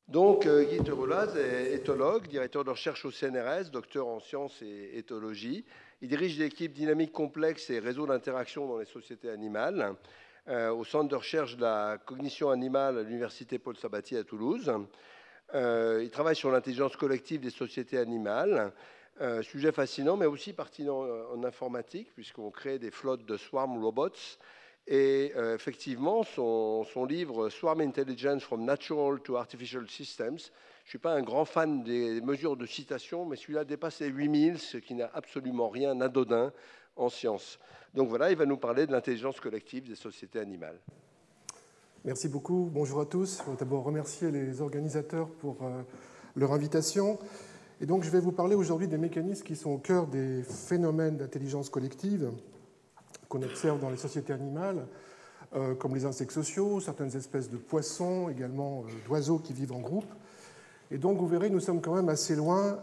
Donc, Guy Terelaz est éthologue, directeur de recherche au CNRS, docteur en sciences et éthologie. Il dirige l'équipe dynamique complexe et réseau d'interaction dans les sociétés animales au centre de recherche de la cognition animale à l'université Paul Sabatier à Toulouse. Il travaille sur l'intelligence collective des sociétés animales, sujet fascinant, mais aussi pertinent en informatique, puisqu'on crée des flottes de swarm robots. Et effectivement, son livre Swarm Intelligence from Natural to Artificial Systems, je ne suis pas un grand fan des mesures de citation, mais celui-là dépasse les 8000, ce qui n'a absolument rien d'anodin en sciences. Donc voilà, il va nous parler de l'intelligence collective des sociétés animales. Merci beaucoup. Bonjour à tous. Je veux d'abord remercier les organisateurs pour leur invitation. Et donc, je vais vous parler aujourd'hui des mécanismes qui sont au cœur des phénomènes d'intelligence collective qu'on observe dans les sociétés animales, comme les insectes sociaux, certaines espèces de poissons, également d'oiseaux qui vivent en groupe. Et donc, vous verrez, nous sommes quand même assez loin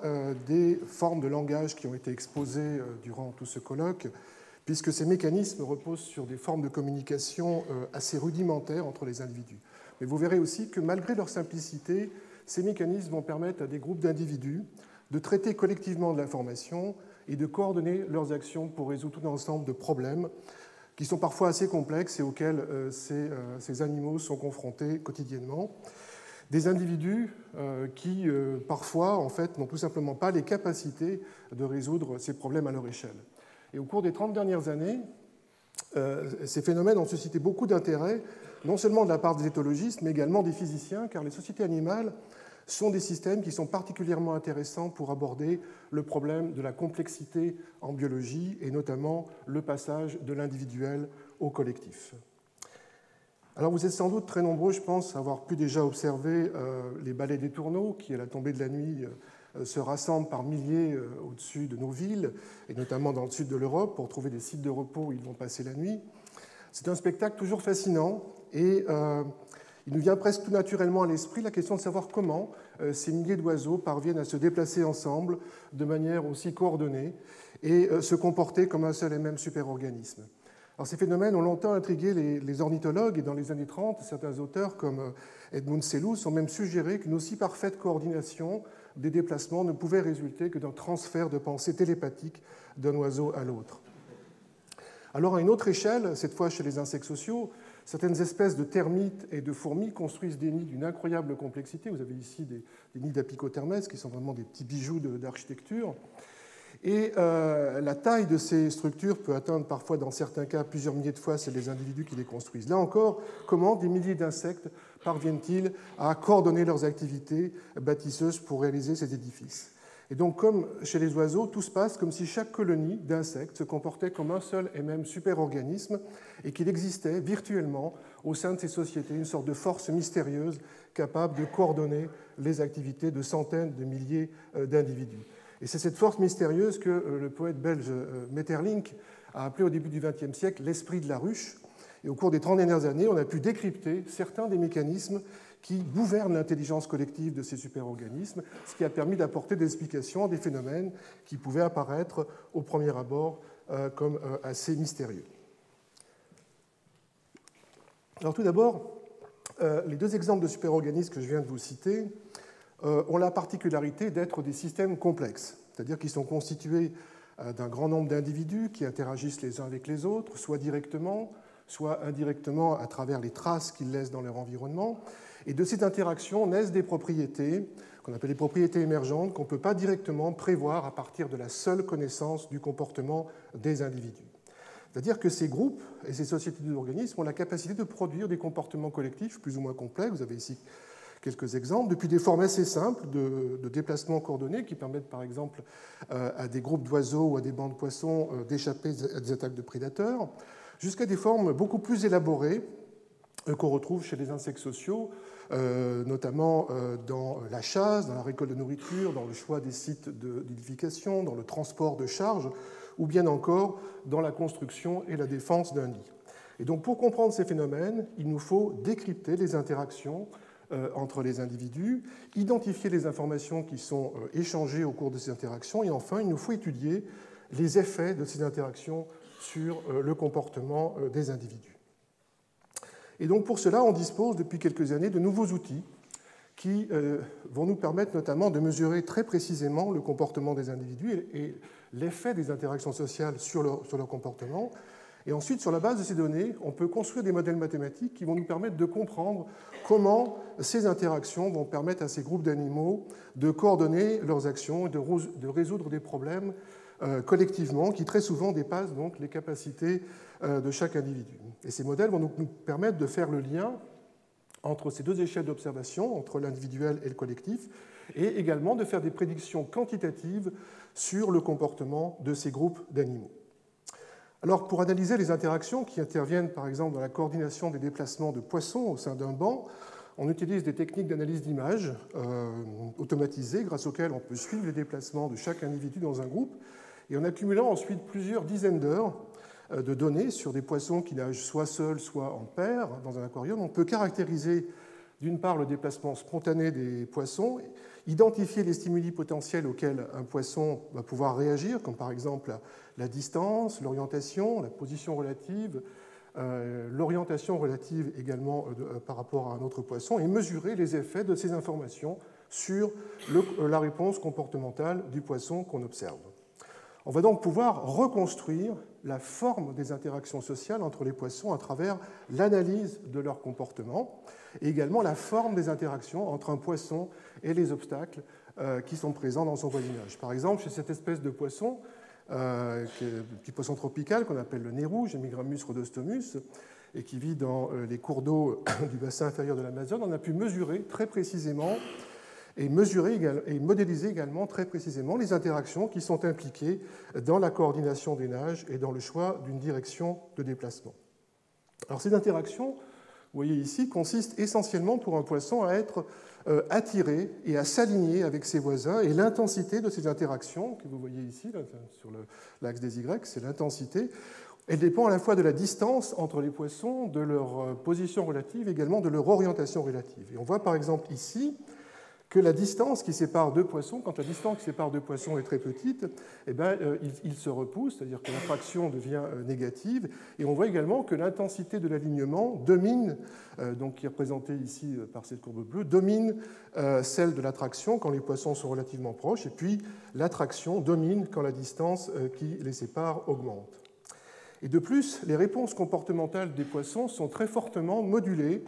des formes de langage qui ont été exposées durant tout ce colloque, puisque ces mécanismes reposent sur des formes de communication assez rudimentaires entre les individus. Mais vous verrez aussi que malgré leur simplicité, ces mécanismes vont permettre à des groupes d'individus de traiter collectivement de l'information et de coordonner leurs actions pour résoudre tout un ensemble de problèmes qui sont parfois assez complexes et auxquels ces animaux sont confrontés quotidiennement. Des individus qui, parfois, en fait, n'ont tout simplement pas les capacités de résoudre ces problèmes à leur échelle. Et au cours des 30 dernières années, ces phénomènes ont suscité beaucoup d'intérêt, non seulement de la part des éthologistes, mais également des physiciens, car les sociétés animales sont des systèmes qui sont particulièrement intéressants pour aborder le problème de la complexité en biologie, et notamment le passage de l'individuel au collectif. Alors vous êtes sans doute très nombreux, je pense, à avoir pu déjà observer les balais des tourneaux qui, à la tombée de la nuit, se rassemblent par milliers au-dessus de nos villes, et notamment dans le sud de l'Europe, pour trouver des sites de repos où ils vont passer la nuit. C'est un spectacle toujours fascinant, et il nous vient presque tout naturellement à l'esprit la question de savoir comment ces milliers d'oiseaux parviennent à se déplacer ensemble de manière aussi coordonnée et se comporter comme un seul et même superorganisme. Alors, ces phénomènes ont longtemps intrigué les ornithologues, et dans les années 30, certains auteurs comme Edmund Selous ont même suggéré qu'une aussi parfaite coordination des déplacements ne pouvait résulter que d'un transfert de pensée télépathique d'un oiseau à l'autre. Alors, à une autre échelle, cette fois chez les insectes sociaux, certaines espèces de termites et de fourmis construisent des nids d'une incroyable complexité. Vous avez ici des nids d'Apicothermes qui sont vraiment des petits bijoux d'architecture. Et la taille de ces structures peut atteindre parfois, dans certains cas, plusieurs milliers de fois celles des individus qui les construisent. Là encore, comment des milliers d'insectes parviennent-ils à coordonner leurs activités bâtisseuses pour réaliser ces édifices? Et donc, comme chez les oiseaux, tout se passe comme si chaque colonie d'insectes se comportait comme un seul et même superorganisme et qu'il existait virtuellement au sein de ces sociétés une sorte de force mystérieuse capable de coordonner les activités de centaines de milliers d'individus. Et c'est cette force mystérieuse que le poète belge Maeterlinck a appelée au début du XXe siècle l'esprit de la ruche. Et au cours des 30 dernières années, on a pu décrypter certains des mécanismes qui gouvernent l'intelligence collective de ces superorganismes, ce qui a permis d'apporter des explications à des phénomènes qui pouvaient apparaître au premier abord comme assez mystérieux. Alors tout d'abord, les deux exemples de superorganismes que je viens de vous citer ont la particularité d'être des systèmes complexes, c'est-à-dire qu'ils sont constitués d'un grand nombre d'individus qui interagissent les uns avec les autres, soit directement, soit indirectement à travers les traces qu'ils laissent dans leur environnement. Et de cette interaction naissent des propriétés qu'on appelle les propriétés émergentes qu'on ne peut pas directement prévoir à partir de la seule connaissance du comportement des individus. C'est-à-dire que ces groupes et ces sociétés d'organismes ont la capacité de produire des comportements collectifs plus ou moins complexes. Vous avez ici quelques exemples, depuis des formes assez simples de déplacements coordonnés qui permettent par exemple à des groupes d'oiseaux ou à des bancs de poissons d'échapper à des attaques de prédateurs, jusqu'à des formes beaucoup plus élaborées qu'on retrouve chez les insectes sociaux, notamment dans la chasse, dans la récolte de nourriture, dans le choix des sites d'édification, dans le transport de charges, ou bien encore dans la construction et la défense d'un nid. Et donc pour comprendre ces phénomènes, il nous faut décrypter les interactions entre les individus, identifier les informations qui sont échangées au cours de ces interactions, et enfin, il nous faut étudier les effets de ces interactions sur le comportement des individus. Et donc pour cela, on dispose depuis quelques années de nouveaux outils qui vont nous permettre notamment de mesurer très précisément le comportement des individus et l'effet des interactions sociales sur leur comportement. Et ensuite, sur la base de ces données, on peut construire des modèles mathématiques qui vont nous permettre de comprendre comment ces interactions vont permettre à ces groupes d'animaux de coordonner leurs actions et de résoudre des problèmes collectivement qui très souvent dépassent donc les capacités de chaque individu. Et ces modèles vont donc nous permettre de faire le lien entre ces deux échelles d'observation, entre l'individuel et le collectif, et également de faire des prédictions quantitatives sur le comportement de ces groupes d'animaux. Alors, pour analyser les interactions qui interviennent, par exemple, dans la coordination des déplacements de poissons au sein d'un banc, on utilise des techniques d'analyse d'images automatisées grâce auxquelles on peut suivre les déplacements de chaque individu dans un groupe. Et en accumulant ensuite plusieurs dizaines d'heures de données sur des poissons qui nagent soit seuls, soit en paire dans un aquarium, on peut caractériser d'une part le déplacement spontané des poissons, identifier les stimuli potentiels auxquels un poisson va pouvoir réagir, comme par exemple la distance, l'orientation, la position relative, l'orientation relative également par rapport à un autre poisson, et mesurer les effets de ces informations sur la réponse comportementale du poisson qu'on observe. On va donc pouvoir reconstruire la forme des interactions sociales entre les poissons à travers l'analyse de leur comportement et également la forme des interactions entre un poisson et les obstacles qui sont présents dans son voisinage. Par exemple, chez cette espèce de poisson, petit poisson tropical qu'on appelle le nez rouge, Hemigramus rhodostomus, et qui vit dans les cours d'eau du bassin inférieur de l'Amazone, on a pu mesurer très précisément et modéliser également très précisément les interactions qui sont impliquées dans la coordination des nages et dans le choix d'une direction de déplacement. Alors ces interactions, vous voyez ici, consistent essentiellement pour un poisson à être attiré et à s'aligner avec ses voisins, et l'intensité de ces interactions, que vous voyez ici, là, sur l'axe des Y, c'est l'intensité, elle dépend à la fois de la distance entre les poissons, de leur position relative, également de leur orientation relative. Et on voit par exemple ici que la distance qui sépare deux poissons, quand la distance qui sépare deux poissons est très petite, eh bien, ils se repoussent, c'est-à-dire que l'attraction devient négative. Et on voit également que l'intensité de l'alignement domine, donc qui est représentée ici par cette courbe bleue, domine celle de l'attraction quand les poissons sont relativement proches, et puis l'attraction domine quand la distance qui les sépare augmente. Et de plus, les réponses comportementales des poissons sont très fortement modulées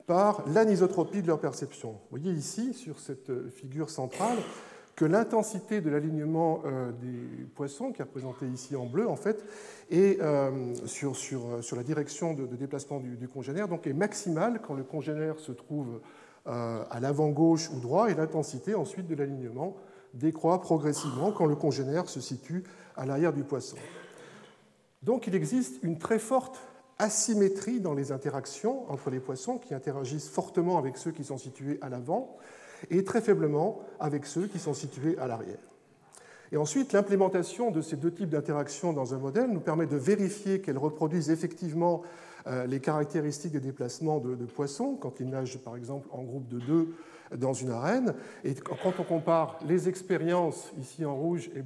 par l'anisotropie de leur perception. Vous voyez ici, sur cette figure centrale, que l'intensité de l'alignement des poissons, qui est représentée ici en bleu, en fait, est sur la direction de déplacement du congénère, donc est maximale quand le congénère se trouve à l'avant gauche ou droit, et l'intensité ensuite de l'alignement décroît progressivement quand le congénère se situe à l'arrière du poisson. Donc il existe une très forte asymétrie dans les interactions entre les poissons qui interagissent fortement avec ceux qui sont situés à l'avant et très faiblement avec ceux qui sont situés à l'arrière. Et ensuite, l'implémentation de ces deux types d'interactions dans un modèle nous permet de vérifier qu'elles reproduisent effectivement les caractéristiques des déplacements de poissons quand ils nagent par exemple en groupe de 2 dans une arène. Et quand on compare les expériences ici en rouge et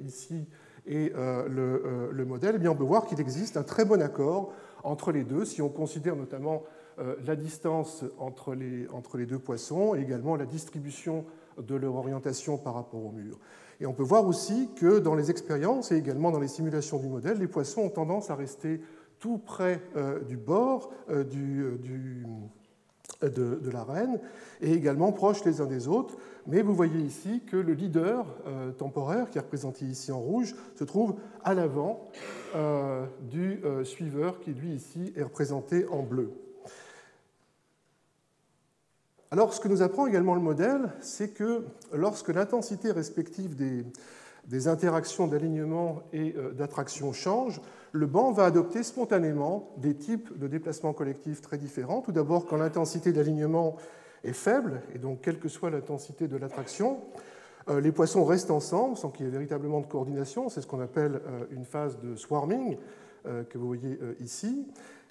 ici et le modèle, eh bien on peut voir qu'il existe un très bon accord entre les deux, si on considère notamment la distance entre les deux poissons et également la distribution de leur orientation par rapport au mur. Et on peut voir aussi que dans les expériences et également dans les simulations du modèle, les poissons ont tendance à rester tout près du bord de l'arène et également proches les uns des autres. Mais vous voyez ici que le leader temporaire, qui est représenté ici en rouge, se trouve à l'avant du suiveur qui, lui, ici, est représenté en bleu. Alors, ce que nous apprend également le modèle, c'est que lorsque l'intensité respective des interactions d'alignement et d'attraction change, le banc va adopter spontanément des types de déplacements collectifs très différents. Tout d'abord, quand l'intensité d'alignement est faible, et donc quelle que soit l'intensité de l'attraction, les poissons restent ensemble sans qu'il y ait véritablement de coordination. C'est ce qu'on appelle une phase de swarming, que vous voyez ici.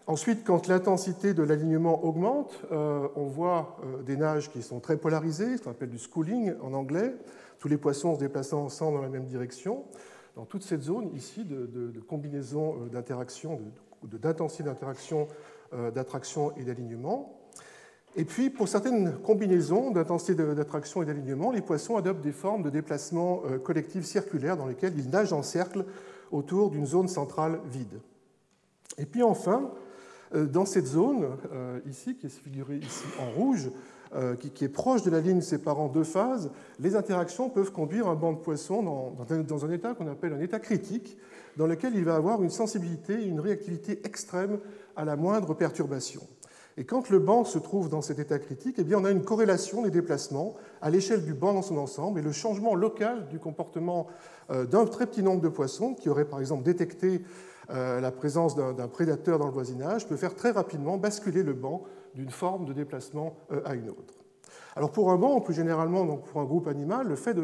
Ensuite, quand l'intensité de l'alignement augmente, on voit des nages qui sont très polarisées, ce qu'on appelle du schooling en anglais, tous les poissons se déplaçant ensemble dans la même direction. Dans toute cette zone ici de combinaison d'interaction, d'intensité d'interaction, d'attraction et d'alignement. Et puis, pour certaines combinaisons d'intensité d'attraction et d'alignement, les poissons adoptent des formes de déplacement collectif circulaire dans lesquelles ils nagent en cercle autour d'une zone centrale vide. Et puis enfin, dans cette zone, ici, qui est figurée ici en rouge, qui est proche de la ligne séparant deux phases, les interactions peuvent conduire un banc de poissons dans un état qu'on appelle un état critique, dans lequel il va avoir une sensibilité et une réactivité extrême à la moindre perturbation. Et quand le banc se trouve dans cet état critique, eh bien, on a une corrélation des déplacements à l'échelle du banc dans son ensemble, et le changement local du comportement d'un très petit nombre de poissons, qui auraient par exemple détecté la présence d'un prédateur dans le voisinage, peut faire très rapidement basculer le banc d'une forme de déplacement à une autre. Alors pour un banc, ou plus généralement donc pour un groupe animal, le fait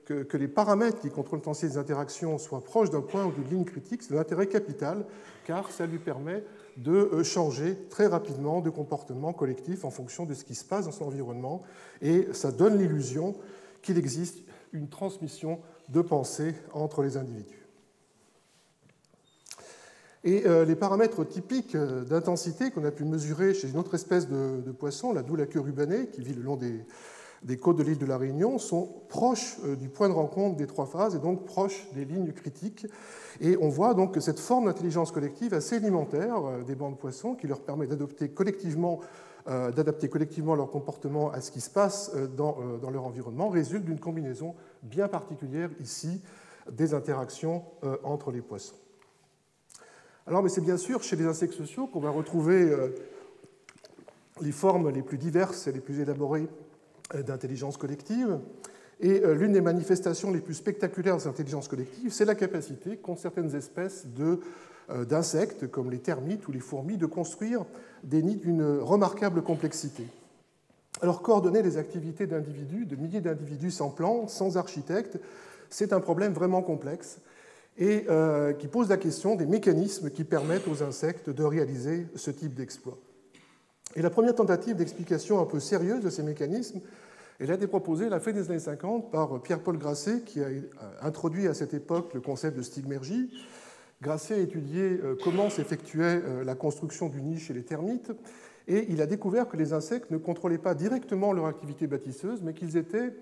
que les paramètres qui contrôlent l'intensité des interactions soient proches d'un point ou d'une ligne critique, c'est d'un intérêt capital, car ça lui permet de changer très rapidement de comportement collectif en fonction de ce qui se passe dans son environnement, et ça donne l'illusion qu'il existe une transmission de pensée entre les individus. Et les paramètres typiques d'intensité qu'on a pu mesurer chez une autre espèce de poisson, la doulaqueux rubanée, qui vit le long des côtes de l'île de la Réunion, sont proches du point de rencontre des trois phases et donc proches des lignes critiques. Et on voit donc que cette forme d'intelligence collective assez élémentaire des bancs de poissons, qui leur permet d'adapter collectivement leur comportement à ce qui se passe dans leur environnement, résulte d'une combinaison bien particulière ici des interactions entre les poissons. Alors, mais c'est bien sûr chez les insectes sociaux qu'on va retrouver les formes les plus diverses et les plus élaborées d'intelligence collective. Et l'une des manifestations les plus spectaculaires de cette intelligence collective, c'est la capacité qu'ont certaines espèces d'insectes, comme les termites ou les fourmis, de construire des nids d'une remarquable complexité. Alors, coordonner les activités d'individus, de milliers d'individus sans plan, sans architecte, c'est un problème vraiment complexe, et qui pose la question des mécanismes qui permettent aux insectes de réaliser ce type d'exploit. Et la première tentative d'explication un peu sérieuse de ces mécanismes, elle a été proposée à la fin des années 50 par Pierre-Paul Grasset, qui a introduit à cette époque le concept de stigmergie. Grasset a étudié comment s'effectuait la construction du nid chez les termites, et il a découvert que les insectes ne contrôlaient pas directement leur activité bâtisseuse, mais qu'ils étaient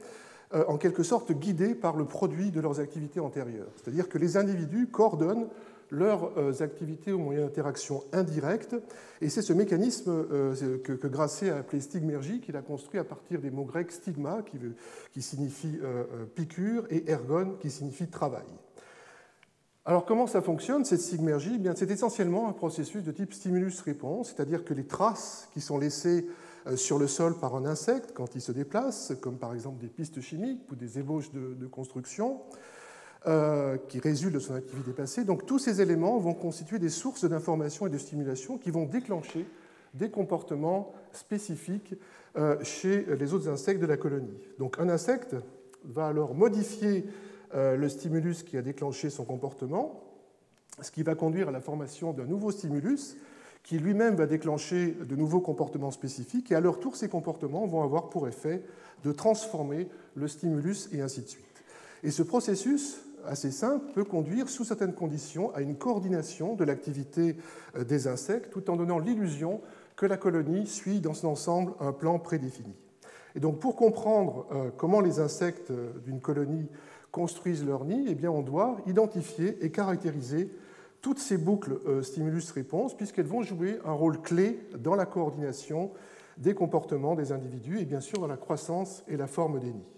en quelque sorte guidés par le produit de leurs activités antérieures. C'est-à-dire que les individus coordonnent leurs activités au moyen d'interactions indirectes, et c'est ce mécanisme que Grasset a appelé stigmergie, qu'il a construit à partir des mots grecs stigma, qui signifie piqûre, et ergon, qui signifie travail. Alors comment ça fonctionne, cette stigmergie? C'est essentiellement un processus de type stimulus-réponse, c'est-à-dire que les traces qui sont laissées sur le sol par un insecte quand il se déplace, comme par exemple des pistes chimiques ou des ébauches de construction, qui résultent de son activité passée. Donc tous ces éléments vont constituer des sources d'information et de stimulation qui vont déclencher des comportements spécifiques chez les autres insectes de la colonie. Donc un insecte va alors modifier le stimulus qui a déclenché son comportement, ce qui va conduire à la formation d'un nouveau stimulus qui lui-même va déclencher de nouveaux comportements spécifiques, et à leur tour, ces comportements vont avoir pour effet de transformer le stimulus et ainsi de suite. Et ce processus assez simple peut conduire, sous certaines conditions, à une coordination de l'activité des insectes, tout en donnant l'illusion que la colonie suit dans son ensemble un plan prédéfini. Et donc, pour comprendre comment les insectes d'une colonie construisent leur nid, eh bien, on doit identifier et caractériser toutes ces boucles stimulus-réponse, puisqu'elles vont jouer un rôle clé dans la coordination des comportements des individus et bien sûr dans la croissance et la forme des nids.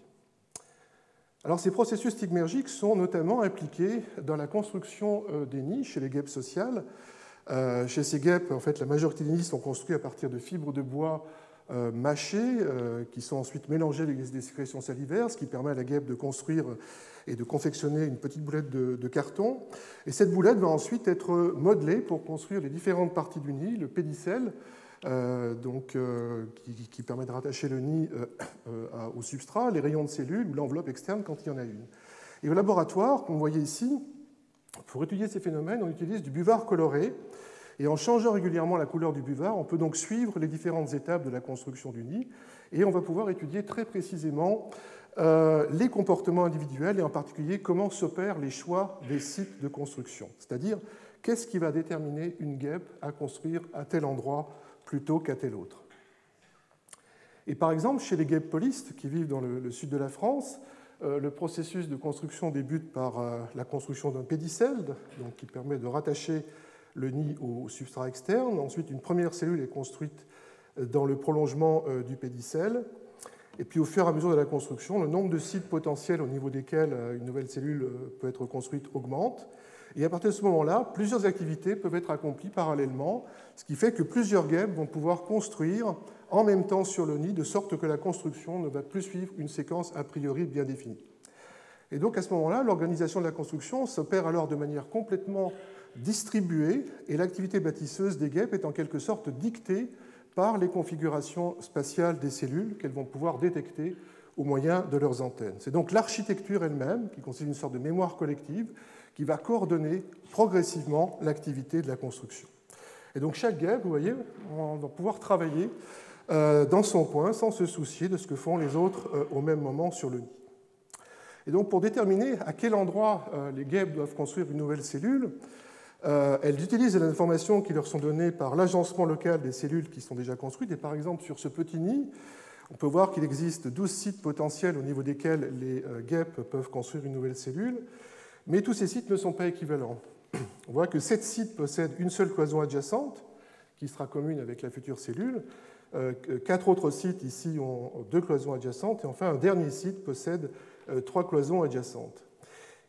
Alors, ces processus stigmergiques sont notamment impliqués dans la construction des nids chez les guêpes sociales. Chez ces guêpes, en fait, la majorité des nids sont construits à partir de fibres de bois mâchées qui sont ensuite mélangées avec des sécrétions salivaires, ce qui permet à la guêpe de construire et de confectionner une petite boulette de carton. Et cette boulette va ensuite être modelée pour construire les différentes parties du nid, le pédicelle, qui permet de rattacher le nid au substrat, les rayons de cellules ou l'enveloppe externe quand il y en a une. Et au laboratoire, comme vous voyez ici, pour étudier ces phénomènes, on utilise du buvard coloré. Et en changeant régulièrement la couleur du buvard, on peut donc suivre les différentes étapes de la construction du nid, et on va pouvoir étudier très précisément les comportements individuels et en particulier comment s'opèrent les choix des sites de construction, c'est-à-dire qu'est-ce qui va déterminer une guêpe à construire à tel endroit plutôt qu'à tel autre. Et par exemple, chez les guêpes polistes qui vivent dans le sud de la France, le processus de construction débute par la construction d'un pédicelle, donc qui permet de rattacher le nid au substrat externe. Ensuite, une première cellule est construite dans le prolongement du pédicelle. Et puis, au fur et à mesure de la construction, le nombre de sites potentiels au niveau desquels une nouvelle cellule peut être construite augmente. Et à partir de ce moment-là, plusieurs activités peuvent être accomplies parallèlement, ce qui fait que plusieurs guêpes vont pouvoir construire en même temps sur le nid, de sorte que la construction ne va plus suivre une séquence a priori bien définie. Et donc, à ce moment-là, l'organisation de la construction s'opère alors de manière complètement distribuée, et l'activité bâtisseuse des guêpes est en quelque sorte dictée par les configurations spatiales des cellules qu'elles vont pouvoir détecter au moyen de leurs antennes. C'est donc l'architecture elle-même, qui constitue une sorte de mémoire collective, qui va coordonner progressivement l'activité de la construction. Et donc chaque guêpe, vous voyez, on va pouvoir travailler dans son coin sans se soucier de ce que font les autres au même moment sur le nid. Et donc pour déterminer à quel endroit les guêpes doivent construire une nouvelle cellule, elles utilisent les informations qui leur sont données par l'agencement local des cellules qui sont déjà construites. Et par exemple, sur ce petit nid, on peut voir qu'il existe 12 sites potentiels au niveau desquels les guêpes peuvent construire une nouvelle cellule, mais tous ces sites ne sont pas équivalents. On voit que 7 sites possèdent une seule cloison adjacente, qui sera commune avec la future cellule. 4 autres sites ici ont 2 cloisons adjacentes, et enfin un dernier site possède 3 cloisons adjacentes.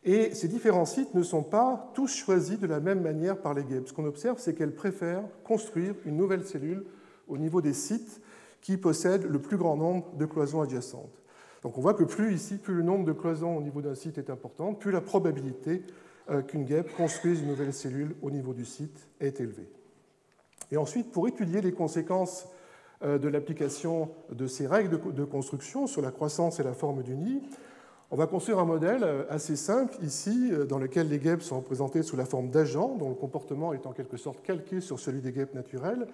Et ces différents sites ne sont pas tous choisis de la même manière par les guêpes. Ce qu'on observe, c'est qu'elles préfèrent construire une nouvelle cellule au niveau des sites qui possèdent le plus grand nombre de cloisons adjacentes. Donc on voit que plus le nombre de cloisons au niveau d'un site est important, plus la probabilité qu'une guêpe construise une nouvelle cellule au niveau du site est élevée. Et ensuite, pour étudier les conséquences de l'application de ces règles de construction sur la croissance et la forme du nid, on va construire un modèle assez simple ici, dans lequel les guêpes sont représentées sous la forme d'agents, dont le comportement est en quelque sorte calqué sur celui des guêpes naturelles.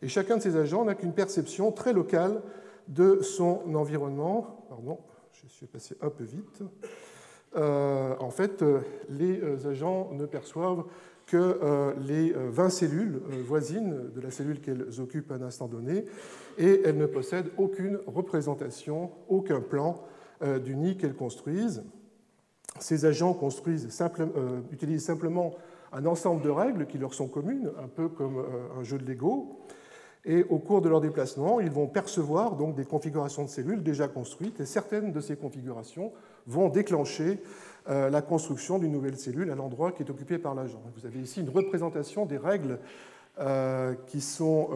Et chacun de ces agents n'a qu'une perception très locale de son environnement. Pardon, je suis passé un peu vite. En fait, les agents ne perçoivent que les 20 cellules voisines de la cellule qu'elles occupent à un instant donné, et elles ne possèdent aucune représentation, aucun plan du nid qu'elles construisent. Ces agents utilisent simplement un ensemble de règles qui leur sont communes, un peu comme un jeu de Lego. Et au cours de leur déplacement, ils vont percevoir donc des configurations de cellules déjà construites, et certaines de ces configurations vont déclencher la construction d'une nouvelle cellule à l'endroit qui est occupé par l'agent. Vous avez ici une représentation des règles qui sont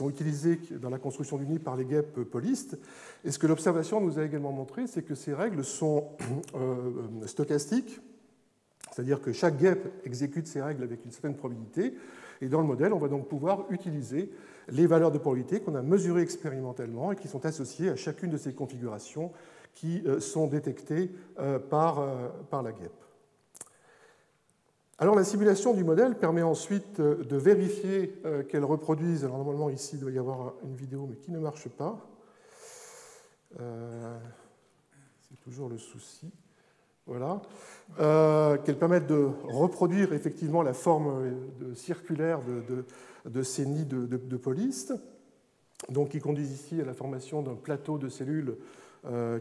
utilisées dans la construction du nid par les guêpes polistes. Et ce que l'observation nous a également montré, c'est que ces règles sont stochastiques, c'est-à-dire que chaque guêpe exécute ces règles avec une certaine probabilité. Et dans le modèle, on va donc pouvoir utiliser les valeurs de probabilité qu'on a mesurées expérimentalement et qui sont associées à chacune de ces configurations qui sont détectées par la guêpe. Alors la simulation du modèle permet ensuite de vérifier qu'elle reproduise. Alors normalement ici il doit y avoir une vidéo mais qui ne marche pas. C'est toujours le souci. Voilà. Qu'elle permette de reproduire effectivement la forme circulaire de ces nids de polistes, donc qui conduisent ici à la formation d'un plateau de cellules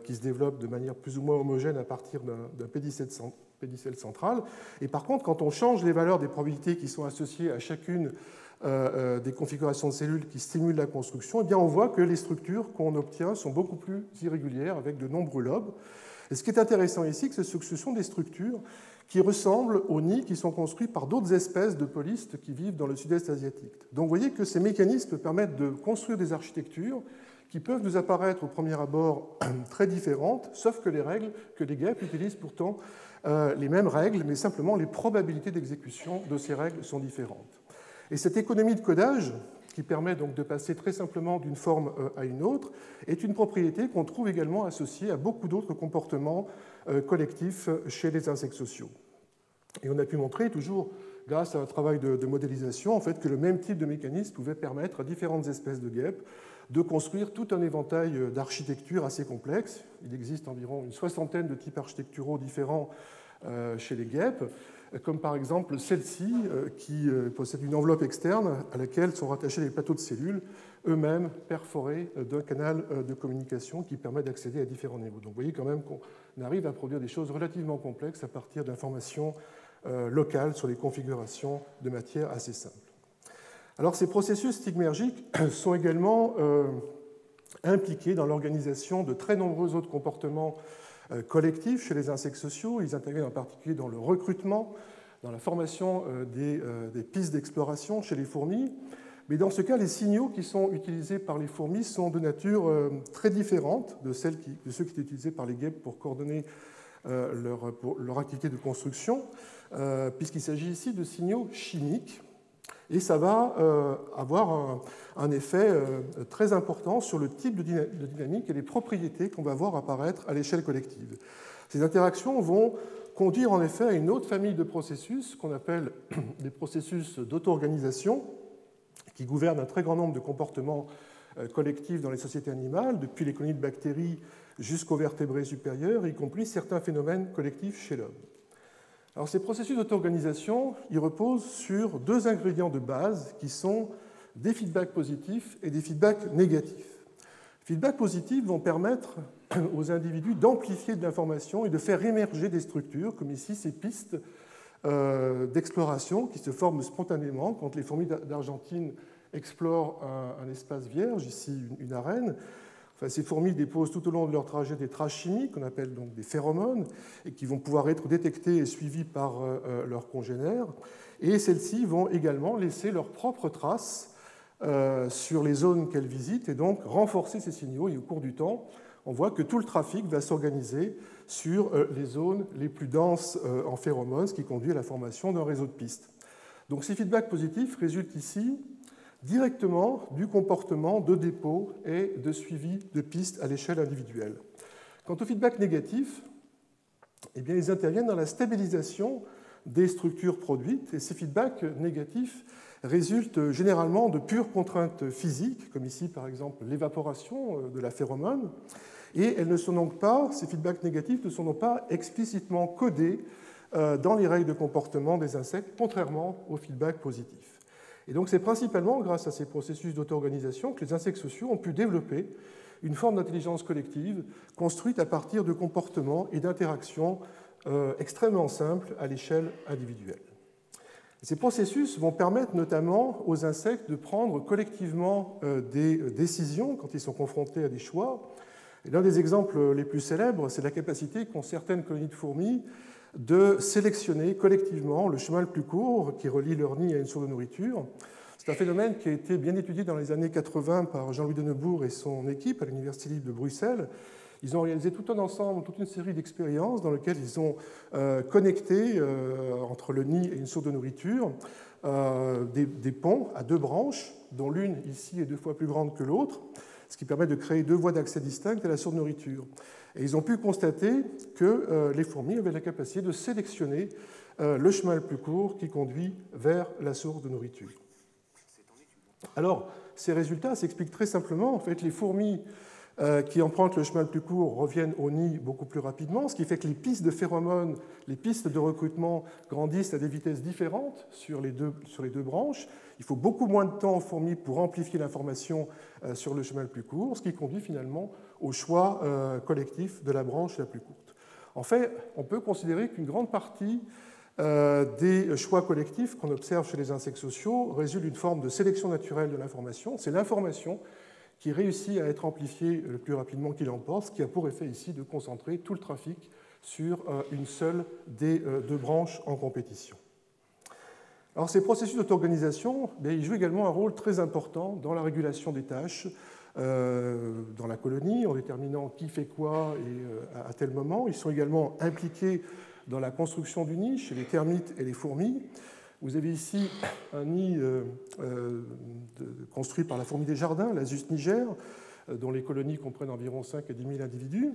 qui se développe de manière plus ou moins homogène à partir d'un pédicelle central. Et par contre, quand on change les valeurs des probabilités qui sont associées à chacune des configurations de cellules qui stimulent la construction, eh bien on voit que les structures qu'on obtient sont beaucoup plus irrégulières avec de nombreux lobes. Et ce qui est intéressant ici, c'est que ce sont des structures qui ressemblent aux nids qui sont construits par d'autres espèces de polistes qui vivent dans le sud-est asiatique. Donc vous voyez que ces mécanismes permettent de construire des architectures qui peuvent nous apparaître au premier abord très différentes, sauf que les guêpes utilisent pourtant les mêmes règles, mais simplement les probabilités d'exécution de ces règles sont différentes. Et cette économie de codage, qui permet donc de passer très simplement d'une forme à une autre, est une propriété qu'on trouve également associée à beaucoup d'autres comportements collectifs chez les insectes sociaux. Et on a pu montrer, toujours grâce à un travail de modélisation, en fait, que le même type de mécanisme pouvait permettre à différentes espèces de guêpes de construire tout un éventail d'architectures assez complexes. Il existe environ une soixantaine de types architecturaux différents chez les guêpes, comme par exemple celle-ci, qui possède une enveloppe externe à laquelle sont rattachés les plateaux de cellules, eux-mêmes perforés d'un canal de communication qui permet d'accéder à différents niveaux. Donc vous voyez quand même qu'on arrive à produire des choses relativement complexes à partir d'informations locales sur les configurations de matière assez simples. Alors ces processus stigmergiques sont également impliqués dans l'organisation de très nombreux autres comportements collectifs chez les insectes sociaux. Ils interviennent en particulier dans le recrutement, dans la formation des pistes d'exploration chez les fourmis. Mais dans ce cas, les signaux qui sont utilisés par les fourmis sont de nature très différente de ceux qui étaient utilisés par les guêpes pour coordonner leur activité de construction, puisqu'il s'agit ici de signaux chimiques. Et ça va avoir un effet très important sur le type de dynamique et les propriétés qu'on va voir apparaître à l'échelle collective. Ces interactions vont conduire en effet à une autre famille de processus qu'on appelle des processus d'auto-organisation, qui gouvernent un très grand nombre de comportements collectifs dans les sociétés animales, depuis les colonies de bactéries jusqu'aux vertébrés supérieurs, y compris certains phénomènes collectifs chez l'homme. Alors, ces processus d'auto-organisation, ils reposent sur deux ingrédients de base qui sont des feedbacks positifs et des feedbacks négatifs. Les feedbacks positifs vont permettre aux individus d'amplifier de l'information et de faire émerger des structures, comme ici ces pistes d'exploration qui se forment spontanément quand les fourmis d'Argentine explorent un espace vierge, ici une arène. Enfin, ces fourmis déposent tout au long de leur trajet des traces chimiques, qu'on appelle donc des phéromones, et qui vont pouvoir être détectées et suivies par leurs congénères. Et celles-ci vont également laisser leurs propres traces sur les zones qu'elles visitent et donc renforcer ces signaux. Et au cours du temps, on voit que tout le trafic va s'organiser sur les zones les plus denses en phéromones, ce qui conduit à la formation d'un réseau de pistes. Donc ces feedbacks positifs résultent ici directement du comportement de dépôt et de suivi de pistes à l'échelle individuelle. Quant aux feedbacks négatifs, eh bien, ils interviennent dans la stabilisation des structures produites, et ces feedbacks négatifs résultent généralement de pures contraintes physiques, comme ici par exemple l'évaporation de la phéromone, et elles ne sont donc pas, ces feedbacks négatifs ne sont donc pas explicitement codés dans les règles de comportement des insectes, contrairement aux feedbacks positifs. Et donc c'est principalement grâce à ces processus d'auto-organisation que les insectes sociaux ont pu développer une forme d'intelligence collective construite à partir de comportements et d'interactions extrêmement simples à l'échelle individuelle. Ces processus vont permettre notamment aux insectes de prendre collectivement des décisions quand ils sont confrontés à des choix. Et l'un des exemples les plus célèbres, c'est la capacité qu'ont certaines colonies de fourmis de sélectionner collectivement le chemin le plus court qui relie leur nid à une source de nourriture. C'est un phénomène qui a été bien étudié dans les années 80 par Jean-Louis Denebourg et son équipe à l'Université libre de Bruxelles. Ils ont réalisé tout un ensemble, toute une série d'expériences dans lesquelles ils ont connecté entre le nid et une source de nourriture des ponts à deux branches, dont l'une ici est 2 fois plus grande que l'autre, ce qui permet de créer 2 voies d'accès distinctes à la source de nourriture. Et ils ont pu constater que les fourmis avaient la capacité de sélectionner le chemin le plus court qui conduit vers la source de nourriture. Alors, ces résultats s'expliquent très simplement. En fait, les fourmis qui empruntent le chemin le plus court reviennent au nid beaucoup plus rapidement, ce qui fait que les pistes de phéromones, les pistes de recrutement grandissent à des vitesses différentes sur les deux branches. Il faut beaucoup moins de temps aux fourmis pour amplifier l'information sur le chemin le plus court, ce qui conduit finalement au choix collectif de la branche la plus courte. En fait, on peut considérer qu'une grande partie des choix collectifs qu'on observe chez les insectes sociaux résulte d'une forme de sélection naturelle de l'information. C'est l'information qui réussit à être amplifiée le plus rapidement qu'il l'emporte, ce qui a pour effet ici de concentrer tout le trafic sur une seule des 2 branches en compétition. Alors, ces processus d'auto-organisation, ils jouent également un rôle très important dans la régulation des tâches dans la colonie, en déterminant qui fait quoi et à tel moment. Ils sont également impliqués dans la construction du nid chez les termites et les fourmis. Vous avez ici un nid construit par la fourmi des jardins, l'Asus niger, dont les colonies comprennent environ 5 à 10 000 individus.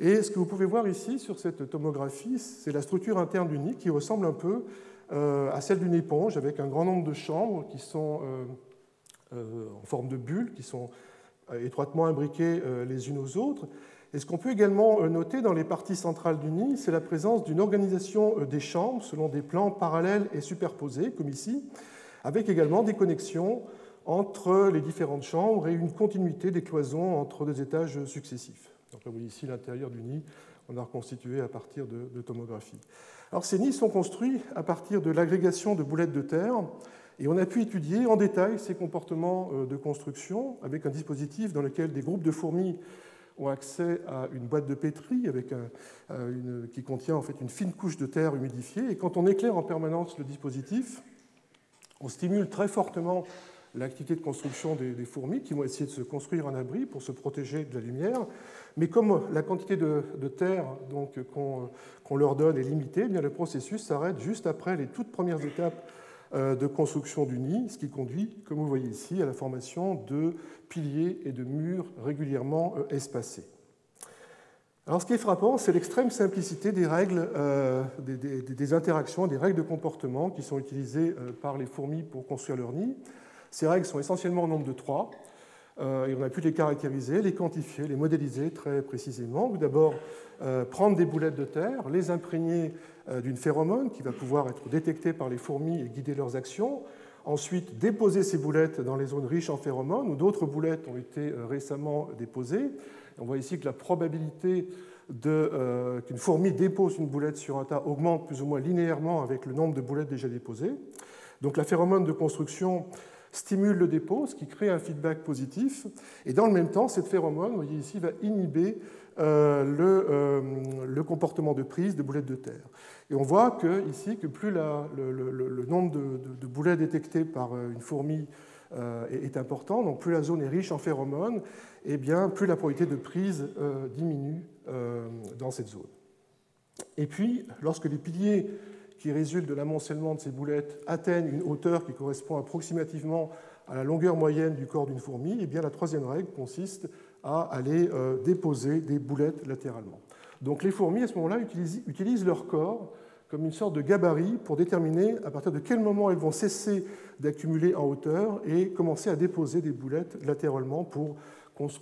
Et ce que vous pouvez voir ici sur cette tomographie, c'est la structure interne du nid qui ressemble un peu à celle d'une éponge, avec un grand nombre de chambres qui sont en forme de bulles, qui sont étroitement imbriquées les unes aux autres. Et ce qu'on peut également noter dans les parties centrales du nid, c'est la présence d'une organisation des chambres selon des plans parallèles et superposés, comme ici, avec également des connexions entre les différentes chambres et une continuité des cloisons entre deux étages successifs. Donc, vous voyez ici l'intérieur du nid, on a reconstitué à partir de tomographie. Alors, ces nids sont construits à partir de l'agrégation de boulettes de terre, et on a pu étudier en détail ces comportements de construction avec un dispositif dans lequel des groupes de fourmis ont accès à une boîte de pétri qui contient en fait une fine couche de terre humidifiée. Et quand on éclaire en permanence le dispositif, on stimule très fortement l'activité de construction des fourmis qui vont essayer de se construire un abri pour se protéger de la lumière. Mais comme la quantité de terre qu'on leur donne est limitée, eh bien, le processus s'arrête juste après les toutes premières étapes de construction du nid, ce qui conduit, comme vous voyez ici, à la formation de piliers et de murs régulièrement espacés. Alors, ce qui est frappant, c'est l'extrême simplicité des règles, des interactions, des règles de comportement qui sont utilisées par les fourmis pour construire leur nid. Ces règles sont essentiellement au nombre de 3, et on a pu les caractériser, les quantifier, les modéliser très précisément. D'abord, prendre des boulettes de terre, les imprégner d'une phéromone qui va pouvoir être détectée par les fourmis et guider leurs actions. Ensuite, déposer ces boulettes dans les zones riches en phéromones où d'autres boulettes ont été récemment déposées. On voit ici que la probabilité qu'une fourmi dépose une boulette sur un tas augmente plus ou moins linéairement avec le nombre de boulettes déjà déposées. Donc la phéromone de construction stimule le dépôt, ce qui crée un feedback positif. Et dans le même temps, cette phéromone, vous voyez ici, va inhiber le comportement de prise de boulettes de terre. Et on voit ici que plus le nombre de boulettes détectées par une fourmi est important, donc plus la zone est riche en phéromones, et bien plus la probabilité de prise diminue dans cette zone. Et puis, lorsque les piliers qui résultent de l'amoncellement de ces boulettes atteignent une hauteur qui correspond approximativement à la longueur moyenne du corps d'une fourmi, et bien la troisième règle consiste à aller déposer des boulettes latéralement. Donc les fourmis, à ce moment-là, utilisent leur corps comme une sorte de gabarit pour déterminer à partir de quel moment elles vont cesser d'accumuler en hauteur et commencer à déposer des boulettes latéralement pour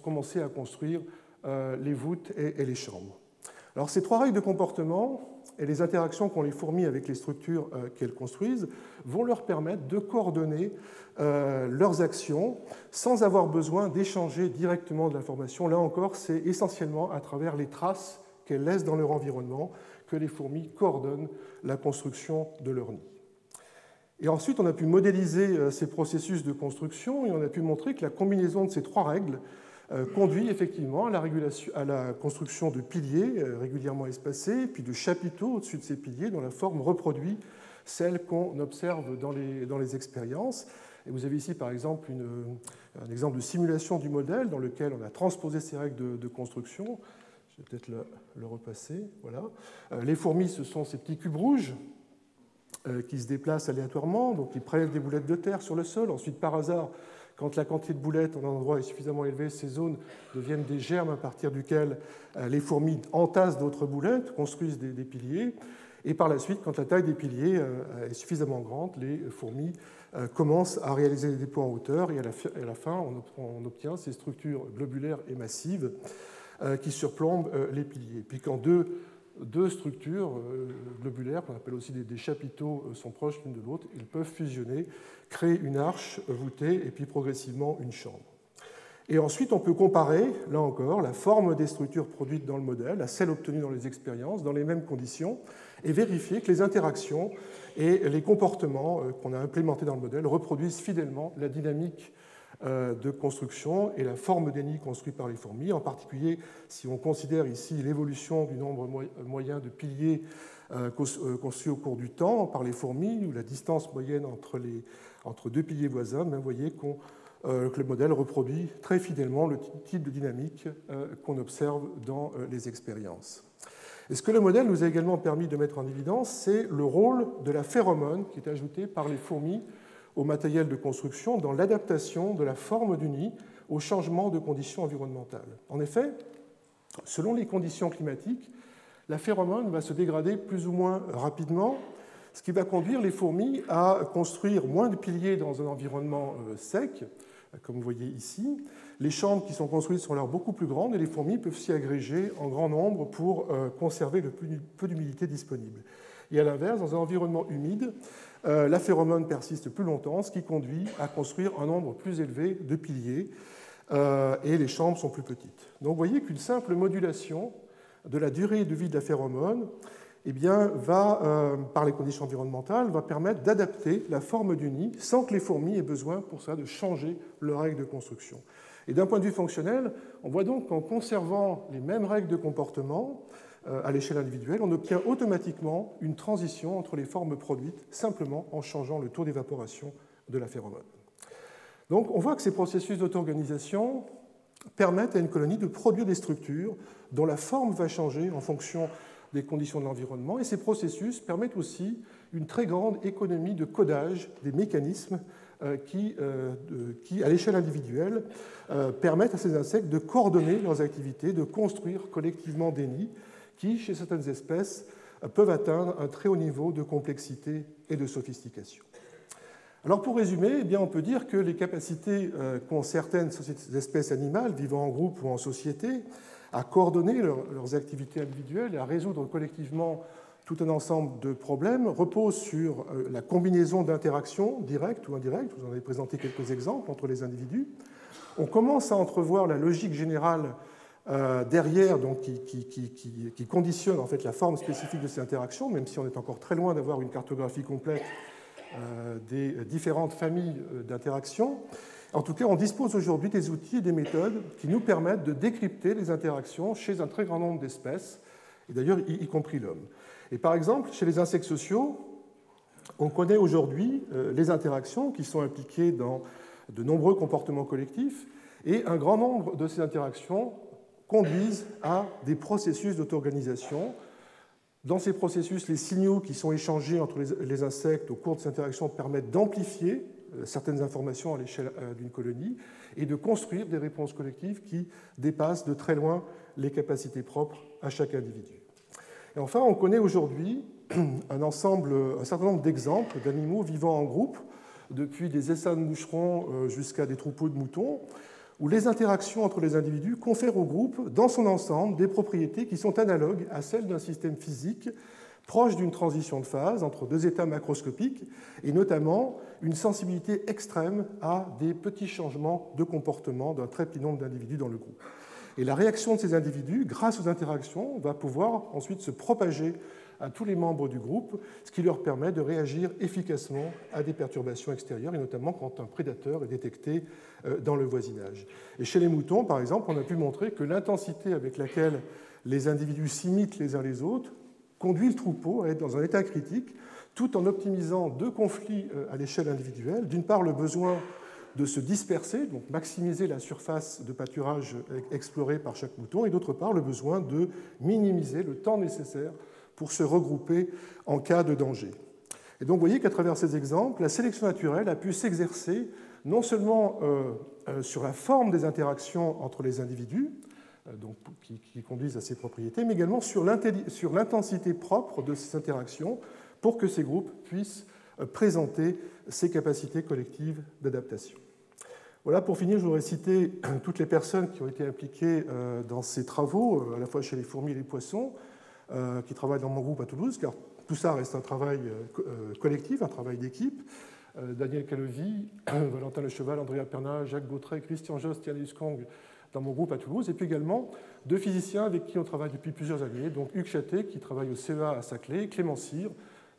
commencer à construire les voûtes et les chambres. Alors ces 3 règles de comportement et les interactions qu'ont les fourmis avec les structures qu'elles construisent vont leur permettre de coordonner leurs actions sans avoir besoin d'échanger directement de l'information. Là encore, c'est essentiellement à travers les traces qu'elles laissent dans leur environnement que les fourmis coordonnent la construction de leur nid. Et ensuite, on a pu modéliser ces processus de construction et on a pu montrer que la combinaison de ces 3 règles conduit effectivement à la construction de piliers régulièrement espacés, puis de chapiteaux au-dessus de ces piliers dont la forme reproduit celle qu'on observe dans les expériences. Et vous avez ici par exemple un exemple de simulation du modèle dans lequel on a transposé ces règles de construction. Je vais peut-être le repasser. Voilà. Les fourmis, ce sont ces petits cubes rouges qui se déplacent aléatoirement, donc ils prélèvent des boulettes de terre sur le sol. Ensuite, par hasard, quand la quantité de boulettes en un endroit est suffisamment élevée, ces zones deviennent des germes à partir duquel les fourmis entassent d'autres boulettes, construisent des piliers. Et par la suite, quand la taille des piliers est suffisamment grande, les fourmis commencent à réaliser des dépôts en hauteur et à la fin, on obtient ces structures globulaires et massives qui surplombent les piliers. Puis quand deux structures globulaires, qu'on appelle aussi des chapiteaux, sont proches l'une de l'autre, ils peuvent fusionner, créer une arche voûtée et puis progressivement une chambre. Et ensuite, on peut comparer, là encore, la forme des structures produites dans le modèle à celle obtenue dans les expériences, dans les mêmes conditions, et vérifier que les interactions et les comportements qu'on a implémentés dans le modèle reproduisent fidèlement la dynamique de construction et la forme des nids construits par les fourmis. En particulier, si on considère ici l'évolution du nombre moyen de piliers construits au cours du temps par les fourmis, ou la distance moyenne entre 2 piliers voisins, vous voyez que le modèle reproduit très fidèlement le type de dynamique qu'on observe dans les expériences. Et ce que le modèle nous a également permis de mettre en évidence, c'est le rôle de la phéromone qui est ajoutée par les fourmis au matériel de construction dans l'adaptation de la forme du nid au changement de conditions environnementales. En effet, selon les conditions climatiques, la phéromone va se dégrader plus ou moins rapidement, ce qui va conduire les fourmis à construire moins de piliers dans un environnement sec, comme vous voyez ici. Les chambres qui sont construites sont alors beaucoup plus grandes et les fourmis peuvent s'y agréger en grand nombre pour conserver le peu d'humidité disponible. Et à l'inverse, dans un environnement humide, la phéromone persiste plus longtemps, ce qui conduit à construire un nombre plus élevé de piliers et les chambres sont plus petites. Donc vous voyez qu'une simple modulation de la durée de vie de la phéromone eh bien, par les conditions environnementales, va permettre d'adapter la forme du nid sans que les fourmis aient besoin pour ça de changer leurs règles de construction. Et d'un point de vue fonctionnel, on voit donc qu'en conservant les mêmes règles de comportement à l'échelle individuelle, on obtient automatiquement une transition entre les formes produites simplement en changeant le taux d'évaporation de la phéromone. Donc on voit que ces processus d'auto-organisation permettent à une colonie de produire des structures dont la forme va changer en fonction des conditions de l'environnement, et ces processus permettent aussi une très grande économie de codage des mécanismes qui, à l'échelle individuelle, permettent à ces insectes de coordonner leurs activités, de construire collectivement des nids qui, chez certaines espèces, peuvent atteindre un très haut niveau de complexité et de sophistication. Alors pour résumer, eh bien, on peut dire que les capacités qu'ont certaines espèces animales vivant en groupe ou en société à coordonner leurs activités individuelles et à résoudre collectivement tout un ensemble de problèmes repose sur la combinaison d'interactions directes ou indirectes. Vous en avez présenté quelques exemples entre les individus. On commence à entrevoir la logique générale derrière, donc, qui conditionne en fait la forme spécifique de ces interactions, même si on est encore très loin d'avoir une cartographie complète des différentes familles d'interactions. En tout cas, on dispose aujourd'hui des outils et des méthodes qui nous permettent de décrypter les interactions chez un très grand nombre d'espèces, et d'ailleurs y compris l'homme. Et par exemple, chez les insectes sociaux, on connaît aujourd'hui les interactions qui sont impliquées dans de nombreux comportements collectifs, et un grand nombre de ces interactions conduisent à des processus d'auto-organisation. Dans ces processus, les signaux qui sont échangés entre les insectes au cours de ces interactions permettent d'amplifier certaines informations à l'échelle d'une colonie et de construire des réponses collectives qui dépassent de très loin les capacités propres à chaque individu. Et enfin, on connaît aujourd'hui un certain nombre d'exemples d'animaux vivant en groupe, depuis des essaims de moucherons jusqu'à des troupeaux de moutons, où les interactions entre les individus confèrent au groupe, dans son ensemble, des propriétés qui sont analogues à celles d'un système physique proche d'une transition de phase entre deux états macroscopiques, et notamment une sensibilité extrême à des petits changements de comportement d'un très petit nombre d'individus dans le groupe. Et la réaction de ces individus, grâce aux interactions, va pouvoir ensuite se propager à tous les membres du groupe, ce qui leur permet de réagir efficacement à des perturbations extérieures, et notamment quand un prédateur est détecté dans le voisinage. Et chez les moutons, par exemple, on a pu montrer que l'intensité avec laquelle les individus s'imitent les uns les autres conduit le troupeau à être dans un état critique, tout en optimisant deux conflits à l'échelle individuelle. D'une part, le besoin de se disperser, donc maximiser la surface de pâturage explorée par chaque mouton, et d'autre part, le besoin de minimiser le temps nécessaire pour se regrouper en cas de danger. Et donc, vous voyez qu'à travers ces exemples, la sélection naturelle a pu s'exercer non seulement sur la forme des interactions entre les individus, donc, qui conduisent à ces propriétés, mais également sur l'intensité propre de ces interactions pour que ces groupes puissent présenter ces capacités collectives d'adaptation. Voilà, pour finir, je voudrais citer toutes les personnes qui ont été impliquées dans ces travaux, à la fois chez les fourmis et les poissons, qui travaillent dans mon groupe à Toulouse, car tout ça reste un travail collectif, un travail d'équipe. Daniel Calevi, Valentin Lecheval, Andrea Pernin, Jacques Gautret, Christian Jost, Yann Huskong, dans mon groupe à Toulouse, et puis également deux physiciens avec qui on travaille depuis plusieurs années, donc Hugues Chaté, qui travaille au CEA à Saclay, Clément Cyr,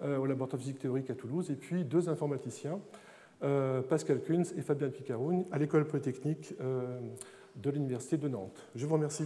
au laboratoire de physique théorique à Toulouse, et puis deux informaticiens, Pascal Kunz et Fabien Picaroun, à l'école polytechnique de l'Université de Nantes. Je vous remercie.